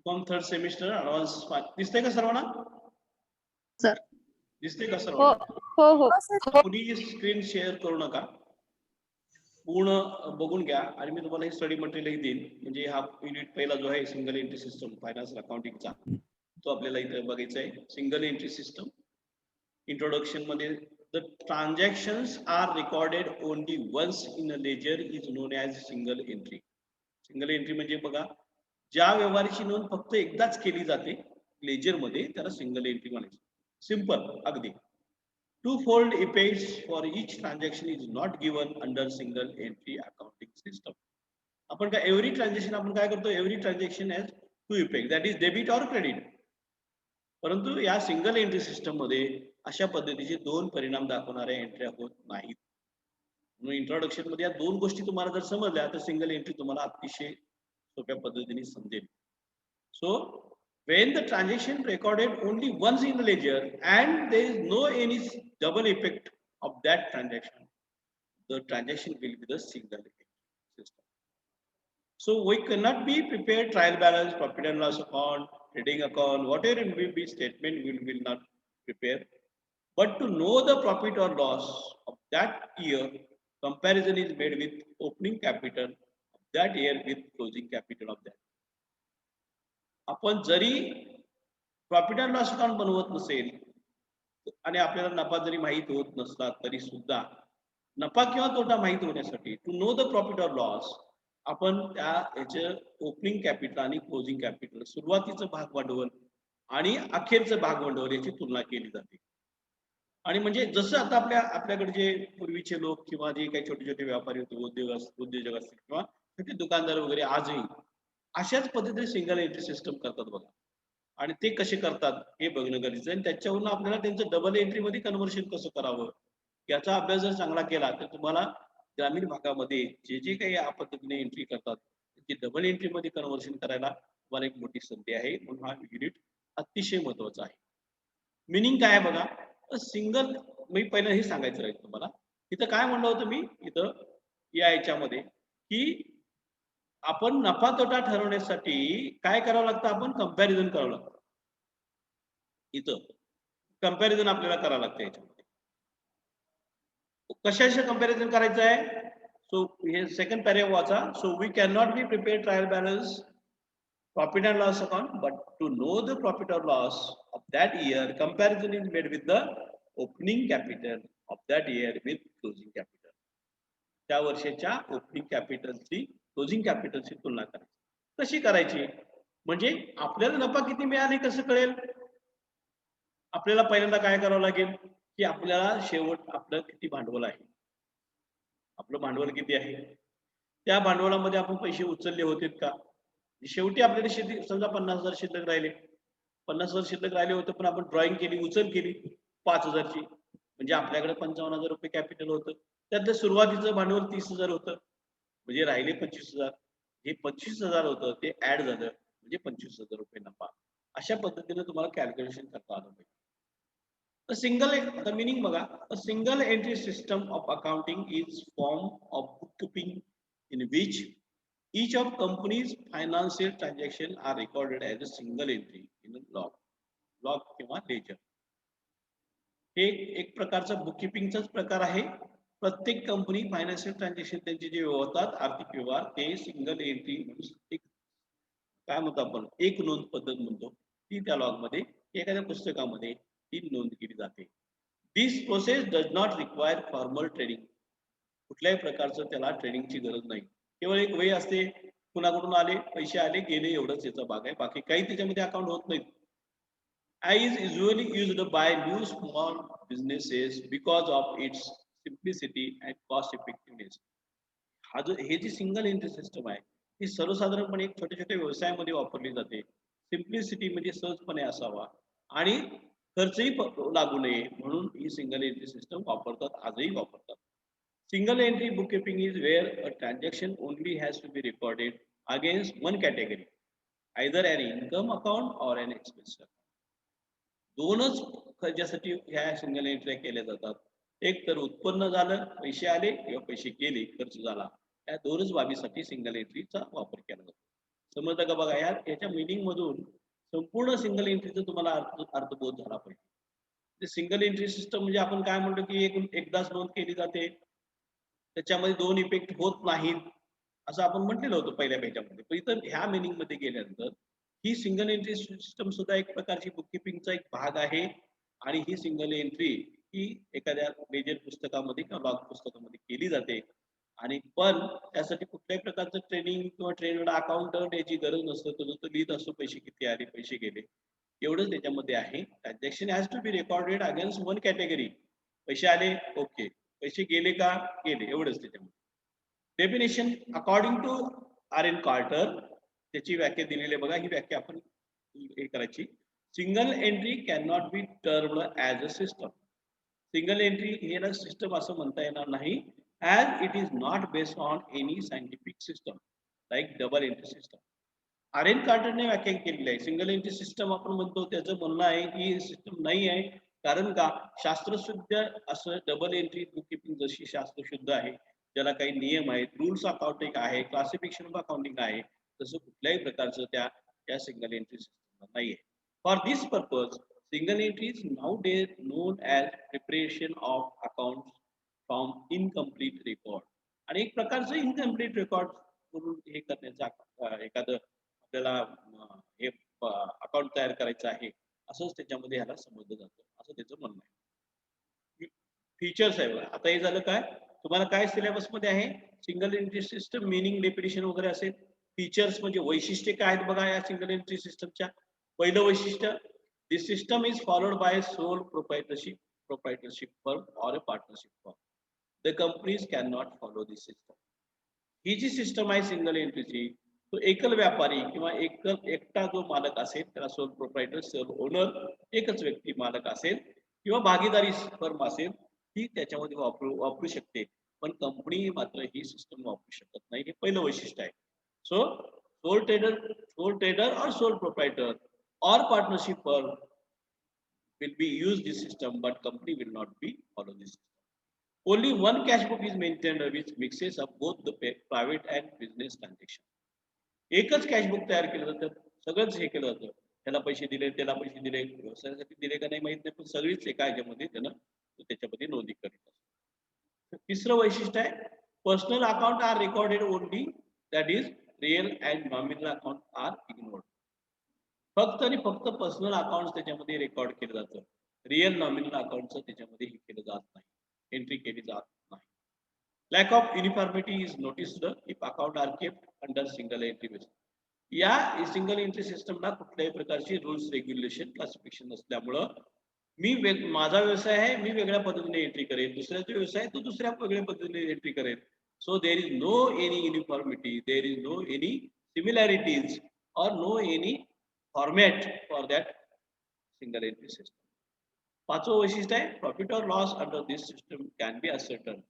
BCom third semester advance दिसतंय का सर्वांना? सर दिसतंय का हो सर्वांना? हो हो कुणी स्क्रीन शेअर करू नका, पूर्ण बघून घ्या आणि मी तुम्हाला हे स्टडी मटेरियलही देईन. म्हणजे हा युनिट पहिला जो आहे सिंगल एंट्री सिस्टम फायनान्स अकाउंटिंगचा, तो आपल्याला इथे बघायचा आहे. सिंगल एंट्री सिस्टम इंट्रोडक्शन मध्ये, the transactions are recorded only once in a ledger is known as single entry. Single entry म्हणजे बघा, ज्या व्यवहाराची नोंद फक्त एकदाच केली जाते लेजर मध्ये, त्याला सिंगल एंट्री म्हणायचं. सिंपल अगदी. Two-fold effects for each transaction is not given under single entry accounting system. आपण काय एव्हरी ट्रान्झॅक्शन आपण काय करतो, every transaction has two effect, that is debit or credit. परंतु या सिंगल एंट्री सिस्टम मध्ये अशा पद्धतीचे दोन परिणाम दाखवणाऱ्या एंट्र्या होत नाहीत. म्हणून इंट्रोडक्शन मध्ये या दोन गोष्टी तुम्हाला जर समजल्या तर सिंगल एंट्री तुम्हाला अतिशय सोप्या पद्धतीने समजेल. So when the transaction recorded only once in the ledger and there is no any double effect of that transaction, the transaction will be the single system. So we cannot be prepared trial balance, profit and loss account, trading account, whatever it will be statement, we will not prepare. But to know the profit or loss of that year, comparison is made with opening capital of that year with closing capital of that. आपण जरी profit and loss account बनवत नसेल आणि आपल्याला नफा जरी माहित होत नसला तरी सुद्धा नफा किंवा तोटा माहित होण्यासाठी, to know the profit or loss, आपण त्या याचं ओपनिंग कॅपिटल आणि क्लोजिंग कॅपिटल, सुरुवातीचं भाग भांडवल आणि अखेरचं भाग भांडवल याची तुलना केली जाते. आणि म्हणजे जसं आता आपल्याकडे जे पूर्वीचे लोक किंवा जे काही छोटे छोटे व्यापारी होते, उद्योजक असतील किंवा छोटे दुकानदार वगैरे, आजही अशाच पद्धतीने सिंगल एंट्री सिस्टम करतात बघा. आणि ते कसे करतात हे बघणं गरजेचं आहे. आणि त्याच्यावरून आपल्याला त्यांचं डबल एंट्री मध्ये कन्व्हर्शन कसं करावं याचा अभ्यास जर चांगला केला तर तुम्हाला ग्रामीण भागामध्ये जे जे काही या पद्धतीने एंट्री करतात ते डबल एंट्री मध्ये कन्व्हर्शन करायला तुम्हाला एक मोठी संधी आहे. म्हणून हा युनिट अतिशय महत्वाचा आहे. मिनिंग काय आहे बघा, सिंगल, मी पहिलं हे सांगायचं राहील तुम्हाला. इथं काय म्हणलं होतं मी, इथं या याच्यामध्ये की आपण नफा तोटा ठरवण्यासाठी काय करावं लागतं, आपण कंपॅरिझन करावं लागतं. इथं कंपॅरिझन आपल्याला करावं लागतं. याच्यामध्ये कशाशी कंपॅरिझन करायचं आहे, सो हे सेकंड पॅरेग्राफ वाचा. So we can not be prepare trial balance, profit and loss account, but to know the profit or loss of that year, comparison is made with the opening capital of that year with closing capital. त्या वर्षाच्या opening कॅपिटलची closing कॅपिटलची तुलना करायची. कशी करायची म्हणजे आपल्याला नफा किती मिळाले कसं कळेल, आपल्याला पहिल्यांदा काय करावं लागेल की आपल्याला शेवट आपलं किती भांडवल आहे, आपलं भांडवल किती आहे, त्या भांडवलामध्ये आपण पैसे उचलले होते का. शेवटी आपल्याला शेती समजा 50,000 शिल्लक राहिले, 50,000 शिल्लक राहिले होते, पण आपण ड्रॉइंग केली, उचल केली 5,000ची, म्हणजे आपल्याकडे 55,000 रुपये कॅपिटल होतं. त्यातलं सुरुवातीचं भांडवल 30,000 होतं, म्हणजे राहिले 25,000. हे 25,000 होतं ते ऍड झालं म्हणजे 25,000 रुपये नफा. अशा पद्धतीने तुम्हाला कॅल्क्युलेशन करता आलं पाहिजे. तर सिंगल, आता मिनिंग बघा, a single entry system of accounting is form of bookkeeping in which each of companies financial transaction are recorded as a single entry in a log किंवा लेजर. हे एक प्रकारचा बुककीपिंगचाच प्रकार आहे. प्रत्येक कंपनी फायनान्शियल ट्रान्झॅक्शन त्यांचे जे होतात आर्थिक व्यवहार ते सिंगल एंट्री एक काय म्हणतो आपण एक नोंद पद्धत म्हणतो, ती त्या लॉग मध्ये एखाद्या पुस्तकामध्ये ती नोंद केली जाते. This process does not require formal trading. कुठल्याही प्रकारचं त्याला ट्रेडिंगची गरज नाही. केवळ एक वही असते, कुणाकडून आले पैसे आले गेले एवढंच याचा भाग आहे, बाकी काही त्याच्यामध्ये अकाउंट होत नाही. is usually used by new small businesses because of its simplicity and cost effectiveness. हा जो हे जी सिंगल एंट्री सिस्टम आहे ही सर्वसाधारणपणे छोट्या छोट्या व्यवसायामध्ये वापरली जाते. सिम्प्लिसिटी म्हणजे सहजपणे असावा आणि खर्चही लागू नये म्हणून ही सिंगल एंट्री सिस्टम वापरतात, आजही वापरतात. Single entry bookkeeping is where a transaction only has to be recorded against one category, either an income account or an expense account. दोनच खर्चासाठी ह्या सिंगल एंट्री केल्या जातात. एक तर उत्पन्न झालं, पैसे आले किंवा पैसे गेले, खर्च झाला, या दोनच बाबीसाठी सिंगल एंट्रीचा वापर केला जातो. समजलं का बघा याच्या मिनिंग मधून संपूर्ण सिंगल एंट्रीचा तुम्हाला अर्थबोध झाला पाहिजे. सिंगल एंट्री सिस्टम म्हणजे आपण काय म्हणतो की एकदाच नोंद केली जाते, त्याच्यामध्ये दोन इफेक्ट होत नाहीत असं आपण म्हटलेलं होतं पहिल्या पेजमध्ये. पण इथं ह्या मिनिंग मध्ये गेल्यानंतर ही सिंगल एंट्री सिस्टम सुद्धा एक प्रकारची बुककीपिंगचा एक भाग आहे. आणि ही सिंगल एंट्री ही एखाद्या मेजर पुस्तकामध्ये किंवा लॉग पुस्तकामध्ये केली जाते. आणि पण त्यासाठी कुठल्याही प्रकारचं ट्रेनिंग किंवा ट्रेनड अकाउंटंट याची गरज नसते. तो नुसतं लिहित असतो पैसे किती आले, पैसे गेले, एवढंच त्याच्यामध्ये आहे. Transaction has to be recorded against one category. पैसे आले ओके, पैसे गेले का गेले, एवढंच त्याच्यामध्ये. Definition according to R N Carter त्याची व्याख्या दिलेली आहे बघा. ही व्याख्या आपण हे करायची. Single entry can not be termed as a system. Single entry हे सिस्टम असं म्हणता येणार नाही, as it is not based on any scientific system like double entry system. R N कार्टरने व्याख्या केलेली आहे. सिंगल एंट्री सिस्टम आपण म्हणतो त्याचं म्हणणं आहे की सिस्टम नाही आहे. कारण का, शास्त्रशुद्ध असं डबल एंट्री बुककीपिंग जशी शास्त्रशुद्ध आहे, ज्याला काही नियम आहेत, रूल्स अकाउंटिंग आहे, क्लासिफिकेशन ऑफ अकाउंटिंग आहे, तसं कुठल्याही प्रकारचं त्या सिंगल एंट्री सिस्टम नाही आहे. For this purpose single entry is nowadays known as preparation of accounts from incomplete record. आणि एक प्रकारचं इनकम्प्लीट रेकॉर्ड म्हणून हे करण्याचा एखादं आपल्याला हे अकाउंट तयार करायचं आहे असंच त्याच्यामध्ये ह्याला समजलं जातं, असं त्याचं म्हणणं आहे. फीचर्स आहे बघा. आता हे झालं काय, तुम्हाला काय सिलेबस मध्ये आहे, single entry system meaning definition वगैरे असेल. फीचर्स म्हणजे वैशिष्ट्ये काय आहेत बघा या सिंगल एंट्री सिस्टमच्या. पहिलं वैशिष्ट्य, this system is followed by sole proprietorship firm or a partnership firm. The companies can not follow this system. ही जी सिस्टम आहे सिंगल एंट्रीची, तो एकल व्यापारी किंवा एकटा जो मालक असेल त्याला सोल प्रोप्रायटर, सोल ओनर, एकच व्यक्ती मालक असेल किंवा भागीदारी फर्म असेल, ती त्याच्यामध्ये वापरू शकते. पण कंपनी मात्र ही सिस्टम वापरू शकत नाही. हे पहिलं वैशिष्ट्य आहे. सो सोल ट्रेडर और सोल प्रोप्रायटर और partnership firm will be use this system, but company will not be follow this system. Only one cash book is maintained which mixes up both the private and business transaction. एकच cash book तयार केलं जातं, सगळंच हे केलं जातं. त्याला पैसे दिले, त्याला पैसे दिले, व्यवसायासाठी दिले का नाही माहित नाही, पण सगळीच एका ह्याच्यामध्ये त्यानं त्याच्यामध्ये नोंदी करीत असतो. तिसरं वैशिष्ट्य आहे, personal account are recorded only, that is real and nominal account are ignored. फक्त आणि फक्त पर्सनल अकाउंट त्याच्यामध्ये रेकॉर्ड केलं जातं. रिअल नॉमिनल अकाउंटचं त्याच्यामध्ये हे केलं जात नाही, एंट्री केली जात नाही. Lack of uniformity is noticed if account are kept under single entry basis. या सिंगल एंट्री सिस्टमला कुठल्याही प्रकारची रूल्स रेग्युलेशन क्लासिफिकेशन नसल्यामुळं माझा व्यवसाय आहे, मी वेगळ्या पद्धतीने एंट्री करेल, दुसऱ्याचा व्यवसाय तो दुसऱ्या वेगळ्या पद्धतीने एंट्री करेल. So there is no any uniformity, there is no any similarities और no any format for that single entry system. पाचवं वैशिष्ट्य आहे, प्रॉफिट और loss under this system can be ascertained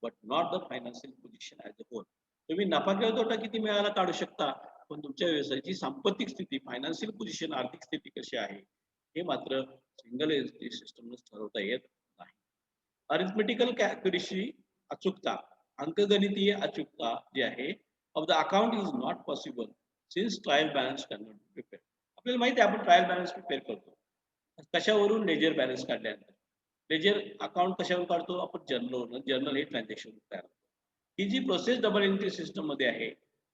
but not the financial position as a whole. तुम्ही नफा किंवा तोटा किती मिळाला काढू शकता, पण तुमच्या व्यवसायाची सांपत्तिक स्थिती, फायनान्शियल पोझिशन, आर्थिक स्थिती कशी आहे हे मात्र सिंगल एंट्री सिस्टम ठरवता येत नाही. अरिथमेटिकल कॅक्युरेसी, अचूकता, अंकगणितीय अचूकता जी आहे of the account is not possible since trial balance can not be prepare. आपल्याला माहिती आहे आपण ट्रायल बॅलन्स प्रिपेअर करतो कशावरून, लेजर बॅलन्स काढल्यानंतर. लेजर अकाउंट कशावर काढतो आपण, जर्नल हे ट्रान्झॅक्शन तयार होतो. ही जी प्रोसेस डबल एंट्री सिस्टम मध्ये आहे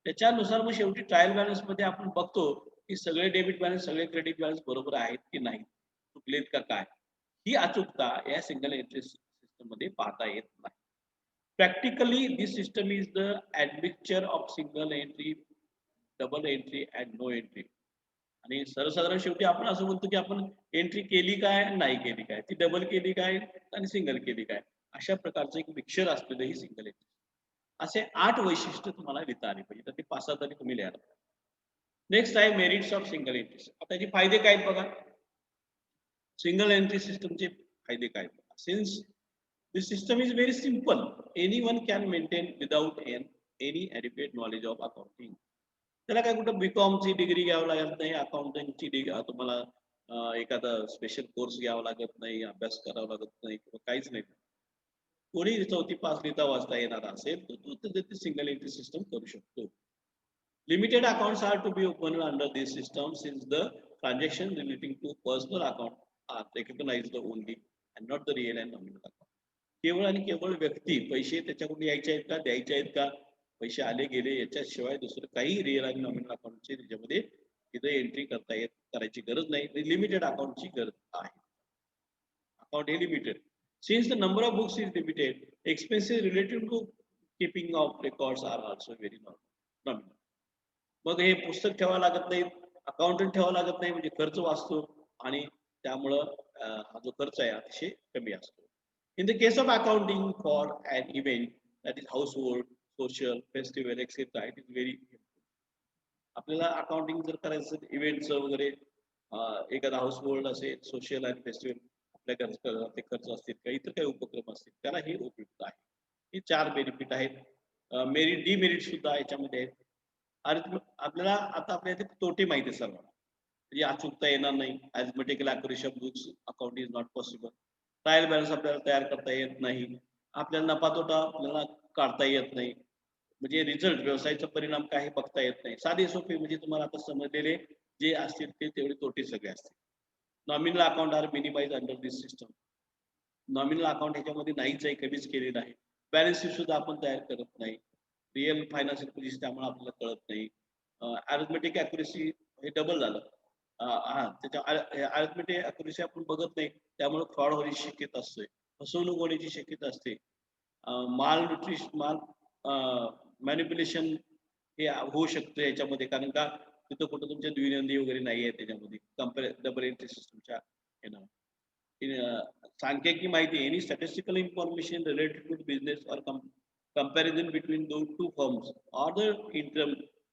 त्याच्यानुसार मग शेवटी ट्रायल बॅलन्स मध्ये आपण बघतो की सगळे डेबिट बॅलन्स, सगळे क्रेडिट बॅलन्स बरोबर आहेत की नाही, चुकलेत का काय. ही अचूकता या सिंगल एंट्री सिस्टम मध्ये पाहता येत नाही. Practically this system is the admixture of single entry, double entry and no entry. आणि सर्वसाधारण शेवटी आपण असं म्हणतो की आपण एंट्री केली काय, नाही केली काय, ती डबल केली काय आणि सिंगल केली काय, अशा प्रकारचं एक मिक्सचर असलेलं ही सिंगल एंट्री. असे 8 वैशिष्ट्य तुम्हाला लिहिता आली पाहिजे. तर ते 5-6 तरी तुम्ही लिहायला. नेक्स्ट आहे मेरिट्स ऑफ सिंगल एंट्री. आता त्याचे फायदे काय आहेत बघा. सिंगल एंट्री सिस्टमचे फायदे काय आहेत. Since this system is very simple, anyone can maintain without any adequate knowledge of accounting. त्याला काय कुठं बीकॉमची डिग्री घ्यावं लागत नाही, अकाउंटिंगची डिग्री तुम्हाला एखादा स्पेशल कोर्स घ्यावा लागत नाही, अभ्यास करावा लागत नाही किंवा काहीच नाही. कोणी 4थी पास लिहिता वाचता येणार असेल तर तो सिंगल एंट्री सिस्टम करू शकतो. Limited accounts are to be opened under this system since the transaction relating to personal account are recognized only and not the real and nominal account. केवळ आणि केवळ व्यक्ती पैसे त्याच्याकडून यायचे आहेत का द्यायचे आहेत का पैसे आले गेले याच्याशिवाय दुसरं काही रिअल आणि नॉमिनल अकाउंटचे त्याच्यामध्ये तिथे एंट्री करायची गरज नाही लिमिटेड अकाउंटची गरज आहे अकाउंट हे limited since the number of books is limited expenses related to keeping of records are also very nominal मग हे पुस्तक ठेवावं लागत नाही अकाउंटंट ठेवावं लागत नाही म्हणजे खर्च वाचतो आणि त्यामुळं हा जो खर्च आहे अतिशय कमी असतो in the case of accounting for an event that is household social festival etcetera it is very आपल्याला अकाउंटिंग जर करायचं इव्हेंटचं वगैरे एखादा हाऊस होल्ड असेल सोशल आणि फेस्टिवल आपल्या घरचे खर्च असतील किंवा इतर काही उपक्रम असतील त्याला हे उपयुक्त आहे ही 4 बेनिफिट आहेत मेरिट डिमेरिट सुद्धा याच्यामध्ये आहेत आणि आपल्याला आता आपल्या इथे तोटे माहिती आहे सर्वांना म्हणजे अचूकता येणार नाही arithmetical accuracy of books account is not possible trial balance आपल्याला तयार करता येत नाही आपल्याला नफा तोटा आपल्याला काढता येत नाही म्हणजे रिझल्ट व्यवसायाचा परिणाम काही बघता येत नाही साधे सोपे म्हणजे तुम्हाला आता समजलेले जे असतील ते तेवढे तोटे सगळे असतील nominal account are minimize under this system nominal account ह्याच्यामध्ये नाहीच आहे कमीच केलेलं आहे बॅलन्स शीट सुद्धा आपण तयार करत नाही रिअल फायनान्शियल पोझिशन त्यामुळे आपल्याला कळत नाही अरिथमेटिक अॅक्युरेसी हे डबल झालं हा त्याच्या अरिथमेटिक अॅक्युरेसी आपण बघत नाही त्यामुळे फ्रॉड होण्याची शक्यता असते फसवणूक होण्याची शक्यता असते माल मॅनिप्युलेशन हे होऊ शकतं याच्यामध्ये कारण का तिथं कुठं तुमच्या द्विनंदी वगैरे नाही आहे त्याच्यामध्ये डबल एंट्री सिस्टमच्या सांख्यिकी माहिती any statistical information related to business or comparison between those two firms or the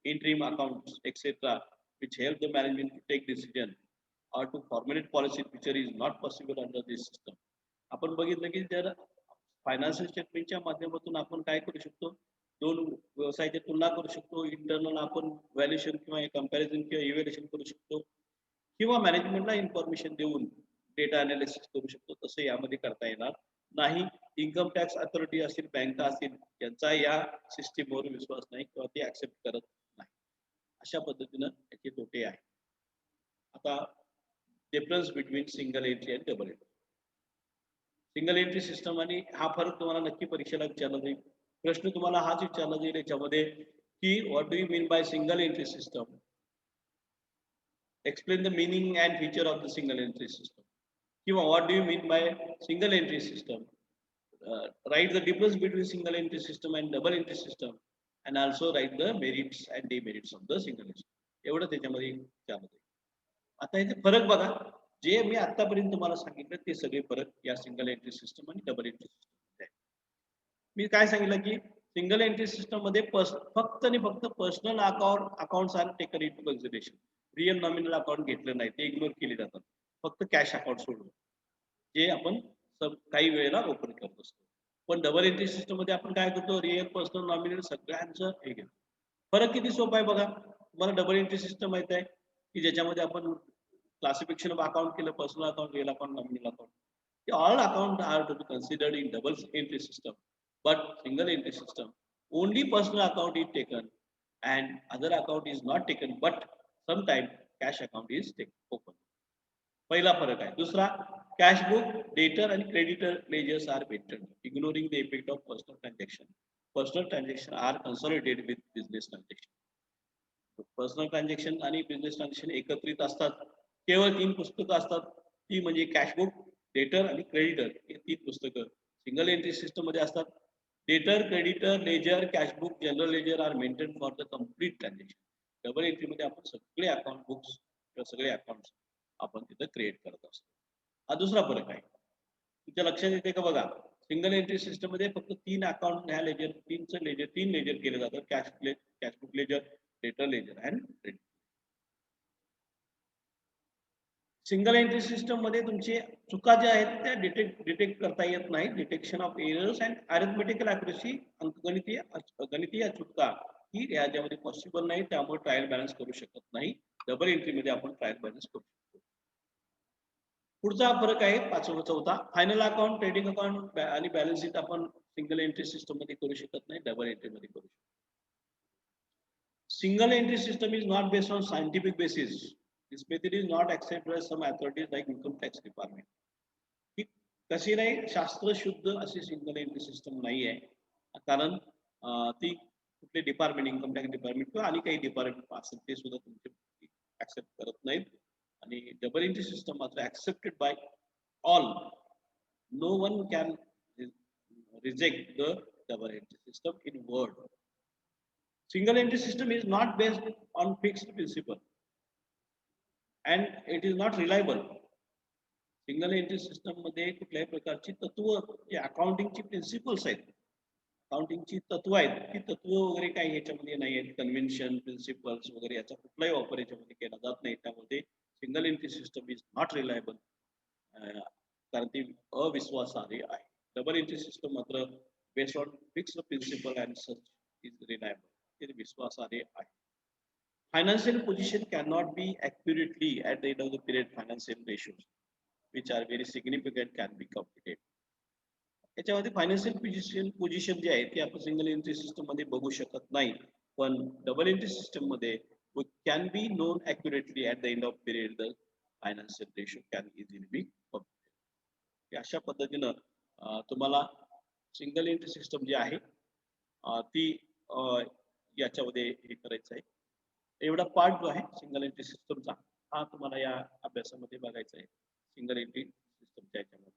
interim accounts etc which help the management to take decision or to formulate policy picture is not possible under this system आपण बघितलं की जर financial स्टेटमेंटच्या माध्यमातून आपण काय करू शकतो दोन व्यवसायाची तुलना करू शकतो इंटरनल आपण व्हॅल्युएशन किंवा कंपॅरिझन किंवा इव्हॅल्युएशन करू शकतो किंवा मॅनेजमेंटला इन्फॉर्मेशन देऊन डेटा अनालिसिस करू शकतो तसं यामध्ये करता येणार नाही इन्कम टॅक्स अथॉरिटी असतील बँका असतील यांचा या सिस्टीमवर विश्वास नाही किंवा ते ऍक्सेप्ट करत नाही अशा पद्धतीनं याचे तोटे आहे आता डिफरन्स बिटवीन सिंगल एंट्री आणि double entry single entry system आणि हा फरक तुम्हाला नक्की परीक्षेला विचारला जाईल प्रश्न तुम्हाला हाच विचारला जाईल याच्यामध्ये की what do you mean by single entry system explain the meaning and feature of the single entry system kiwa what do you mean by single entry system write the difference between single entry system and double entry system and also write the merits and demerits of the single entry एवढं त्याच्यामध्ये त्यामध्ये आता इथे फरक बघा जे मी आतापर्यंत तुम्हाला सांगितलं ते सगळे फरक या सिंगल एंट्री सिस्टम आणि डबल एंट्री सिस्टम मध्ये मी काय सांगितलं की सिंगल एंट्री सिस्टम मध्ये फक्त आणि फक्त personal accounts are taken into consideration real nominal account घेतलं नाही ते इग्नोर केले जातात फक्त कॅश अकाउंट सोडून जे आपण काही वेळेला ओपन करत असतो पण डबल एंट्री सिस्टम मध्ये आपण काय करतो रिअल पर्सनल नॉमिनल सगळ्यांचं हे घेतो फरक किती सोपा आहे बघा तुम्हाला डबल एंट्री सिस्टम माहित आहे की ज्याच्यामध्ये आपण क्लासिफिकेशन ऑफ अकाउंट केलं personal account real account nominal account all account are to be considered in double entry system but single entry system only personal account is taken and other account is not taken but sometime cash account is open पहिला फरक आहे दुसरा cash book debtor आणि creditor ledgers are maintained ignoring the effect of personal transaction are consolidated with business transaction personal transaction आणि business transaction एकत्रित असतात केवळ 3 पुस्तकं असतात ती म्हणजे कॅश बुक डेटर आणि क्रेडिटर हे 3 पुस्तकं सिंगल एंट्री सिस्टम मध्ये असतात debtor creditor ledger cash book general ledger are maintain for the complete transaction double entry मध्ये आपण सगळे अकाउंट बुक्स किंवा सगळे अकाउंट आपण तिथं क्रिएट करत असतो हा दुसरा फरक आहे तुमच्या लक्षात येते का बघा सिंगल एंट्री सिस्टम मध्ये फक्त 3 अकाउंट ह्या लेजर 3 लेजर केले जातात cash book ledger debtor ledger and credit single entry system मध्ये तुमची चुका ज्या आहेत त्या डिटेक्ट करता येत नाही detection of errors and arithmetical accuracy गणितीय अचूकता ही याच्यामध्ये पॉसिबल नाही त्यामुळे ट्रायल बॅलन्स करू शकत नाही डबल एंट्री मध्ये आपण ट्रायल बॅलन्स करू शकतो पुढचा फरक आहे चौथा फायनल अकाउंट ट्रेडिंग अकाउंट आणि बॅलन्स शीट आपण सिंगल एंट्री सिस्टम मध्ये करू शकत नाही डबल एंट्री मध्ये करू शकतो Single entry system is not based on scientific basis. This method is not accepted by some authorities like income tax department. ही कशी नाही शास्त्र शुद्ध अशी सिंगल एंट्री सिस्टम नाही आहे कारण ती कुठले डिपार्टमेंट इन्कम टॅक्स डिपार्टमेंट किंवा आणि काही डिपार्टमेंट असेल ते सुद्धा तुमचे ऍक्सेप्ट करत नाहीत आणि डबल एंट्री सिस्टम मात्र accepted by all. No one can reject the double entry system in word. Single entry system is not based on fixed principle and it is not reliable. Single entry system मध्ये कुठल्याही प्रकारची तत्व जे अकाउंटिंगची principles आहेत अकाउंटिंगची तत्व आहेत ती तत्व वगैरे काही याच्यामध्ये नाही आहेत कन्व्हेन्शन प्रिन्सिपल्स वगैरे याचा कुठलाही वापर याच्यामध्ये केला जात नाही त्यामध्ये single entry system is not reliable कारण ती अविश्वासार्ह आहे. डबल एंट्री सिस्टम मात्र based on fixed principle and such is reliable. ते विश्वासार्ह आहे. Financial position cannot be accurately at the end of the period. Financial ratios which are very significant can be computed. याच्यामध्ये financial position जे आहे ते आपण single entry system मध्ये बघू शकत नाही पण डबल एंट्री सिस्टम मध्ये can be known accurately at the end of period the financial ratio can easily be computed. अशा पद्धतीनं तुम्हाला सिंगल एंट्री सिस्टम जी आहे ती याच्यामध्ये हे करायचं आहे. एवढा पार्ट जो आहे सिंगल एंट्री सिस्टमचा हा तुम्हाला या अभ्यासामध्ये बघायचा आहे. सिंगल एंट्री सिस्टमच्या याच्यामध्ये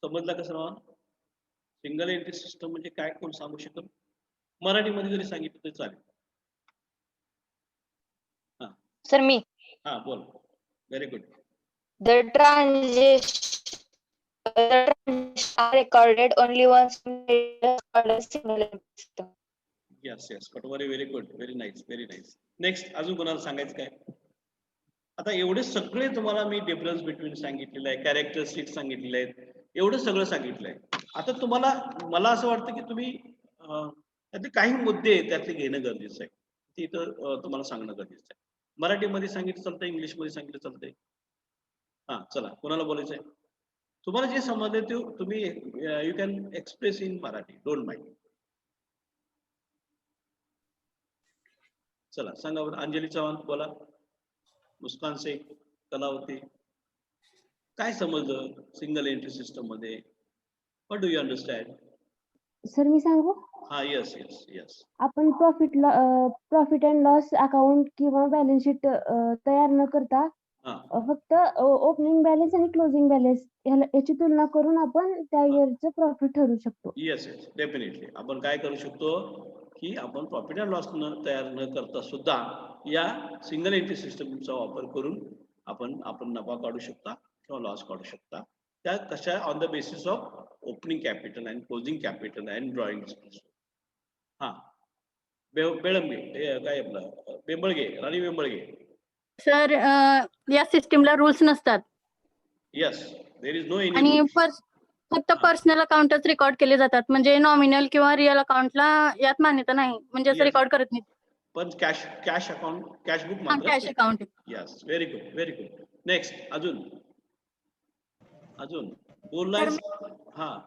समजला का सर्व? सिंगल एंट्री सिस्टम म्हणजे काय कोण सांगू शकतो? मराठीमध्ये जरी सांगितलं तरी चालेल. हा सर मी हा बोल. Very good. the transaction are recorded only once called a single entry system. Yes yes Patwari very good very nice very nice. Next अजून कोणाला सांगायचं काय? आता एवढे सगळे तुम्हाला मी डिफरन्स बिटवीन सांगितलेलं आहे कॅरेक्टरिस्टिक सांगितलेले आहेत एवढं सगळं सांगितलंय. आता तुम्हाला मला असं वाटतं की तुम्ही त्यातले काही मुद्दे त्यातले घेणं गरजेचं आहे ते इथं तुम्हाला सांगणं गरजेचं आहे. मराठीमध्ये सांगितलं चालतंय इंग्लिशमध्ये सांगितलं चालतंय. हा चला कोणाला बोलायचंय? तुम्हाला जे समजले ते तुम्ही you can express in Marathi don't mind. चला सांगा बरं. अंजली चव्हाण बोला. मुस्कान शेख कलावती काय समजलं सिंगल एंट्री सिस्टम मध्ये? What do you understand? Sir मी सांगू? हा यस यस यस. आपण प्रॉफिट अँड लॉस अकाउंट किंवा बॅलन्स शीट तयार न करता फक्त ओपनिंग बॅलन्स आणि क्लोजिंग बॅलन्स याची तुलना करून आपण त्या इयरचं प्रॉफिट ठरवू शकतो. Yes yes definitely. आपण काय करू शकतो की आपण प्रॉफिट अँड लॉस तयार न करता सुद्धा या सिंगल एंट्री सिस्टमचा वापर करून आपण नफा काढू शकता किंवा लॉस काढू शकता. त्या कशा on the basis of opening capital and closing capital and drawing. हा बेळंबे काय आपलं बेंबळगे राणी बेंबळगे. सर या सिस्टीमला रूल्स नसतात. Yes there is no any. आणि फक्त पर्सनल अकाउंटच रेकॉर्ड केले जातात म्हणजे नॉमिनल किंवा रिअल अकाउंटला यात मान्यता नाही म्हणजे असं Yes. रेकॉर्ड करत नाही. पण कॅश अकाउंट कॅश बुक हा मात्र. Cash account. Yes very good very good. Next अजून बोललाय. हा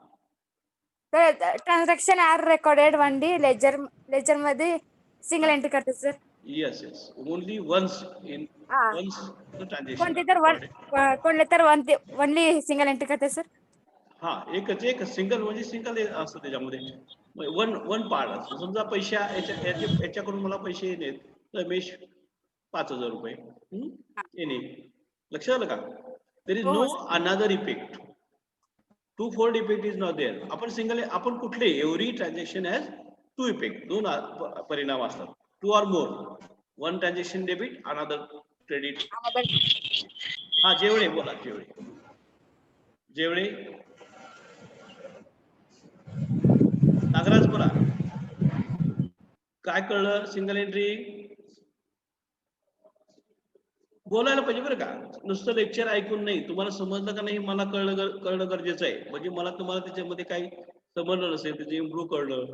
transaction are recorded only ledger मध्ये सिंगल एंट्री करते sir. Yes yes only once in once the transaction. कोणते तर ओनली सिंगल एंट्री करते सर. हा एक सिंगल म्हणजे सिंगल असतं त्याच्यामध्ये वन पार्ट असतो. समजा पैसे याच्याकडून मला पैसे येणे रमेश 5,000 रुपये येणे. लक्षात आलं का? There is no another effect. Two fold effect is not there. आपण कुठले every transaction has two effect. दोन परिणाम असतात. Two or more. One transaction debit another credit. हा जेवढे बोला जेवढे नागराज बोला. काय कळलं सिंगल एंट्री? बोलायला पाहिजे बरं का. नुसतं लेक्चर ऐकून नाही. तुम्हाला समजलं का नाही मला कळणं गरजेचं आहे. म्हणजे मला तुम्हाला त्याच्यामध्ये काही समजलं नसेल त्याचे इम्प्रूव्ह कळलं.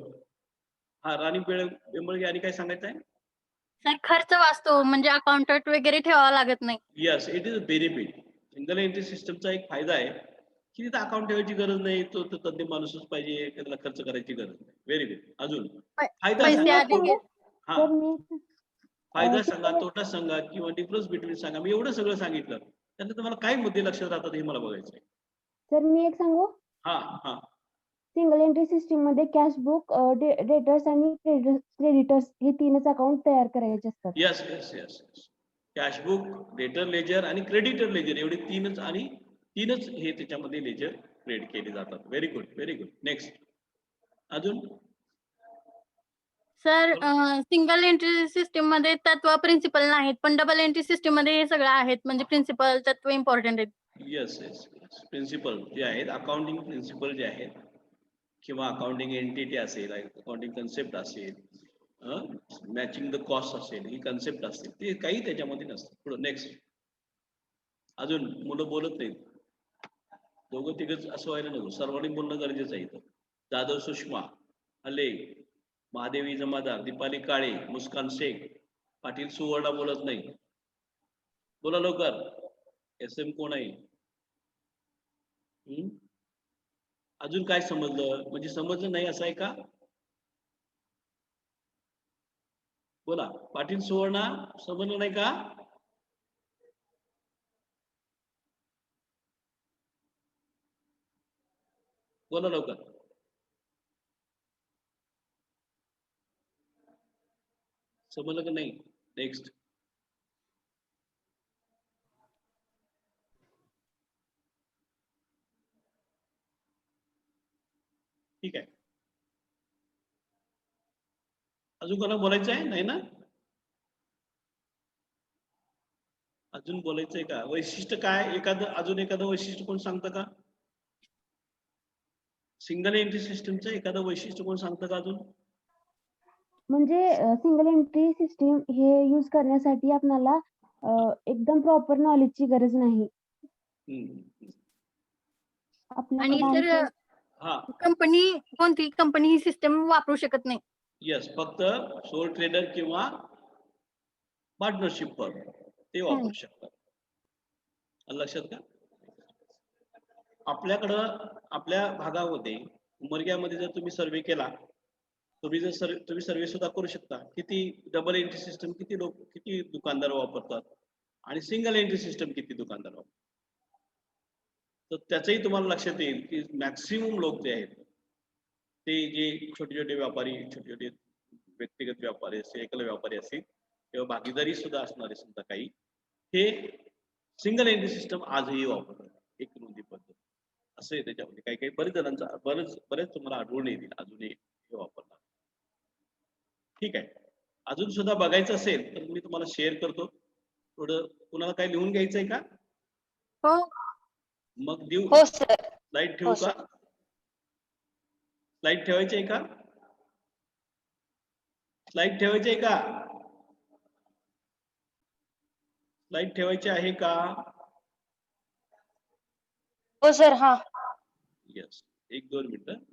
हा राणी बेंबळगे आणि काय सांगायचं आहे? सर खर्च वाचतो म्हणजे अकाउंटंट वगैरे ठेवावा लागत नाही. Yes it is a benefit. Single entry सिस्टमचा एक फायदा आहे की तिथं अकाउंट ठेवायची गरज नाही, तो तज्ञ माणूसच पाहिजे, त्याला खर्च करायची गरज नाही. Very good. अजून फायदा पैसे सांगा. आधी घेत हा, तर मी फायदा अ, सांगा, तोटा सांगा किंवा डिफरन्स बिटवीन सांगा. मी एवढं सगळं सांगितलं, त्यानंतर तुम्हाला काय मुद्दे लक्षात राहतात हे मला बघायचं आहे. सर मी एक सांगू, हा हा सिंगल एंट्री सिस्टीम मध्ये कॅश बुक, डेटर्स आणि क्रेडिटर्स हे तीनच अकाउंट तयार करायचे असतात. Yes yes yes yes. Cashbook, debtor ledger आणि क्रेडिटर लेजर एवढे तीनच हे त्याच्यामध्ये लेजर क्रिएट केले जातात. Very good, very good. Next. अजून सर सिंगल एंट्री सिस्टीम मध्ये तत्व प्रिन्सिपल नाहीत, पण डबल एंट्री सिस्टीम मध्ये हे सगळं आहेत, म्हणजे प्रिन्सिपल तत्व इम्पॉर्टंट आहेत. Yes yes yes. प्रिन्सिपल जे आहेत, अकाउंटिंग प्रिन्सिपल जे आहेत किंवा अकाउंटिंग एंटिटी असेल, अकाउंटिंग कन्सेप्ट असेल, मॅचिंग द कॉस्ट असेल, ही कन्सेप्ट असतील, ते काही त्याच्यामध्ये नसतं. पुढं नेक्स्ट. अजून मुलं बोलत नाहीत, दोघं तिघच असं व्हायला नको, सर्वांनी बोलणं गरजेचं आहे इथं. जाधव सुषमा, हले, महादेवी जमादार, दीपाली काळे, मुस्कान शेख, पाटील सुवर्णा बोलत नाही. बोला लवकर. SM कोण आहे? अजून काय समजलं? म्हणजे समजलं नाही असं आहे का? बोला. पाटील सुवर्णा समजलं नाही का? बोला लवकर. समजलं का नाही? नेक्स्ट. ठीक आहे. अजून कोणाला बोलायचं आहे? नाही ना? अजून बोलायचंय का? वैशिष्ट्य काय? अजून एखादं वैशिष्ट्य कोण सांगतं का? सिंगल एंट्री सिस्टमचं एखादं वैशिष्ट्य कोण सांगतं का अजून? म्हणजे सिंगल एंट्री सिस्टीम हे यूज करण्यासाठी आपल्याला एकदम प्रॉपर नॉलेजची गरज नाही. आपल्या आणि सर bank- हा कोणती कंपनी ही सिस्टम वापरू शकत नाही. येस, फक्त सोल ट्रेडर किंवा पार्टनरशिप फर्म ते वापरू शकतात. आलं लक्षात का? आपल्या भागामध्ये उमरग्यामध्ये जर तुम्ही सर्वे केला, तुम्ही सर्वे सुद्धा करू शकता. किती डबल एंट्री सिस्टम किती दुकानदार वापरतात आणि सिंगल एंट्री सिस्टम किती दुकानदार वापरतात. तर त्याचंही तुम्हाला लक्षात येईल की मॅक्सिमम लोक जे आहेत ते जे छोटे व्यापारी, छोटे व्यक्तिगत व्यापारी असतील, एकल व्यापारी असतील किंवा भागीदारी सुद्धा असणारे समजा काही, हे सिंगल एंट्री सिस्टम आजही वापरतात. एक नोंदी पद्धत असं आहे त्याच्यामध्ये. काही बरेच जणांचा बरेच तुम्हाला आढळून येतील अजूनही हे वापरतात. ठीक आहे. अजून सुद्धा बघायचं असेल तर मी तुम्हाला शेअर करतो. थोडं कुणाला काही लिहून घ्यायचंय का? हो मग देऊ? हो सर. स्लाइड ठेवू हो, का? स्लाइड ठेवायची आहे का? स्लाइड ठेवायची आहे का? स्लाइड ठेवायची आहे का? हो सर. हा. येस. 1-2 मिनिटं.